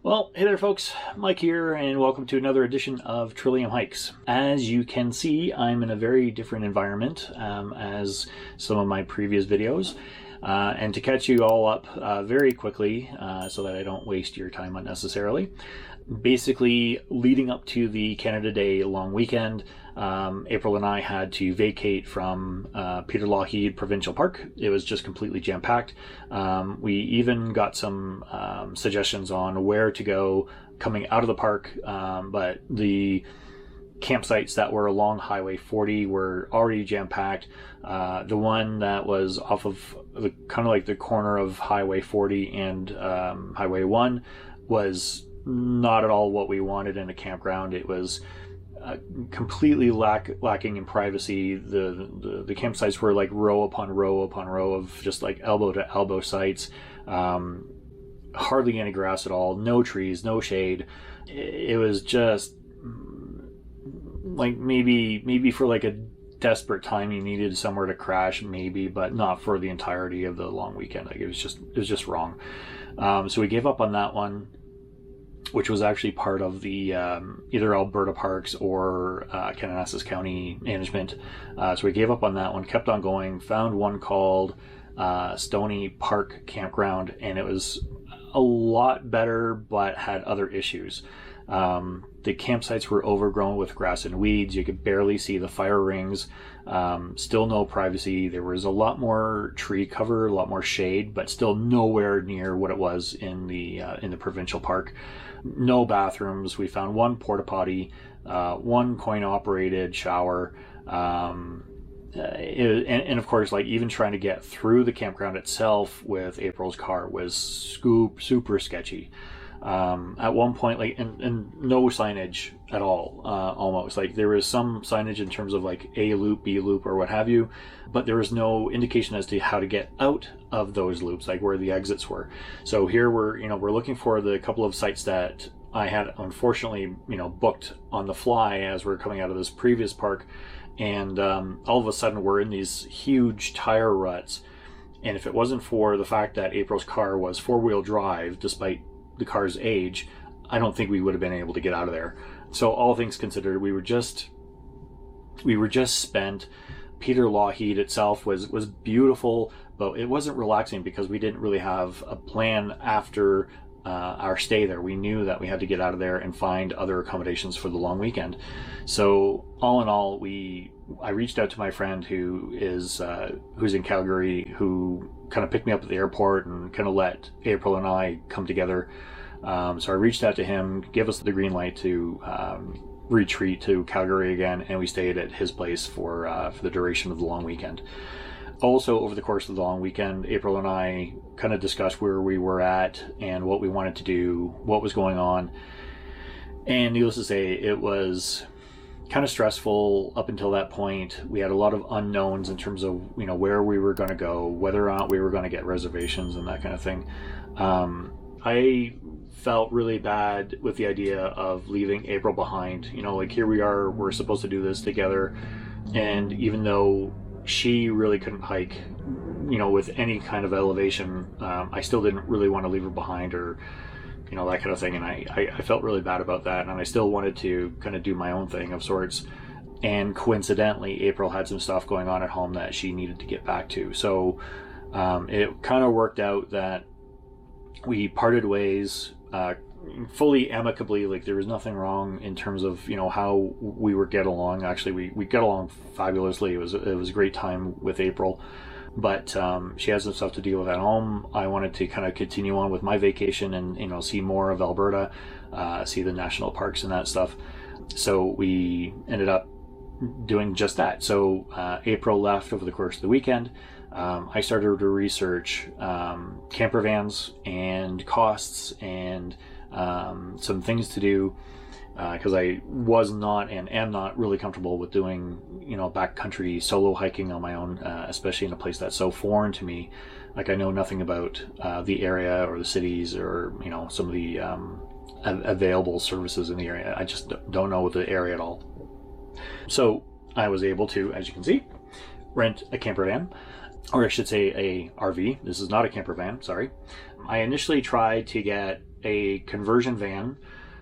Well, hey there folks, Mike here, and welcome to another edition of Trillium Hikes. As you can see, I'm in a very different environment as some of my previous videos. And to catch you all up very quickly so that I don't waste your time unnecessarily, basically leading up to the Canada Day long weekend, April and I had to vacate from Peter Lougheed Provincial Park. It was just completely jam-packed. We even got some suggestions on where to go coming out of the park, but the campsites that were along Highway 40 were already jam-packed. The one that was off of the kind of like the corner of Highway 40 and Highway 1 was not at all what we wanted in a campground. It was completely lacking in privacy. The campsites were like row upon row upon row of just like elbow to elbow sites. Hardly any grass at all, no trees, no shade. It was just like maybe for like a desperate time you needed somewhere to crash, maybe, but not for the entirety of the long weekend. Like it was just wrong. So we gave up on that one, which was actually part of the either Alberta Parks or Kananaskis County Management. So we gave up on that one, kept on going, found one called Stony Park Campground, and it was a lot better, but had other issues. The campsites were overgrown with grass and weeds. You could barely see the fire rings. Still no privacy. There was a lot more tree cover, a lot more shade, but still nowhere near what it was in the provincial park. No bathrooms. We found one porta potty, one coin operated shower. And of course, like even trying to get through the campground itself with April's car was super sketchy. At one point, like, and no signage at all, almost. Like there was some signage in terms of like A loop, B loop, or what have you, but there was no indication as to how to get out of those loops, like where the exits were. So here we're looking for the couple of sites that I had unfortunately, booked on the fly as we're coming out of this previous park. And all of a sudden we're in these huge tire ruts. And if it wasn't for the fact that April's car was four-wheel drive, despite the car's age, I don't think we would have been able to get out of there. So all things considered, we were just spent. Peter Lougheed itself was beautiful, but it wasn't relaxing because we didn't really have a plan after our stay there. We knew that we had to get out of there and find other accommodations for the long weekend. So all in all, I reached out to my friend who's in Calgary, who kind of picked me up at the airport and kind of let April and I come together. So I reached out to him, give us the green light to retreat to Calgary again, and we stayed at his place for the duration of the long weekend. Also, over the course of the long weekend, April and I kind of discussed where we were at and what we wanted to do, what was going on. And needless to say, it was kind of stressful up until that point. We had a lot of unknowns in terms of, where we were going to go, whether or not we were going to get reservations and that kind of thing. I felt really bad with the idea of leaving April behind. Like here we are, we're supposed to do this together. And even though she really couldn't hike, with any kind of elevation, I still didn't really want to leave her behind or, that kind of thing. And I felt really bad about that. And I still wanted to kind of do my own thing of sorts. And coincidentally, April had some stuff going on at home that she needed to get back to. So it kind of worked out that we parted ways fully amicably. Like there was nothing wrong in terms of how we were get along. Actually, we got along fabulously. It was a great time with April, but she has some stuff to deal with at home. I wanted to kind of continue on with my vacation and see more of Alberta, see the national parks and that stuff. So we ended up doing just that. So April left over the course of the weekend. I started to research camper vans and costs and some things to do because I was not and am not really comfortable with doing backcountry solo hiking on my own, especially in a place that's so foreign to me. Like I know nothing about the area or the cities or some of the available services in the area. I just don't know the area at all. So I was able to, as you can see, rent a camper van, or I should say a RV. This is not a camper van, sorry. I initially tried to get a conversion van,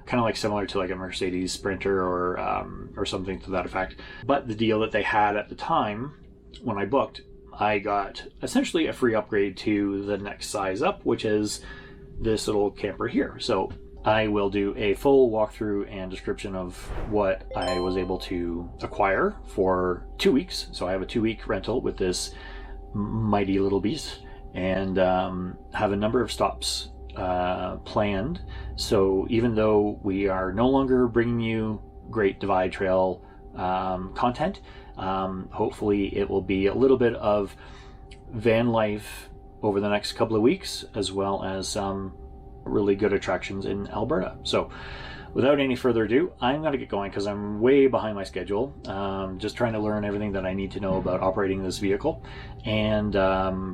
kind of like similar to like a Mercedes Sprinter or something to that effect. But the deal that they had at the time when I booked, I got essentially a free upgrade to the next size up, which is this little camper here. So I will do a full walkthrough and description of what I was able to acquire for 2 weeks. So I have a 2-week rental with this mighty little beast, and have a number of stops planned. So even though we are no longer bringing you Great Divide Trail content, hopefully it will be a little bit of van life over the next couple of weeks, as well as some really good attractions in Alberta. So without any further ado, I'm going to get going because I'm way behind my schedule. Just trying to learn everything that I need to know about operating this vehicle. And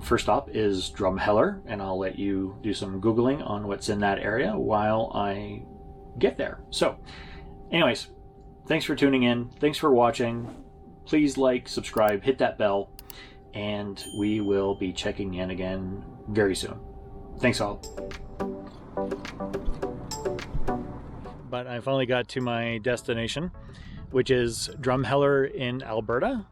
first stop is Drumheller, and I'll let you do some Googling on what's in that area while I get there. So anyways, thanks for tuning in. Thanks for watching. Please like, subscribe, hit that bell, and we will be checking in again very soon. Thanks all. But I finally got to my destination, which is Drumheller in Alberta.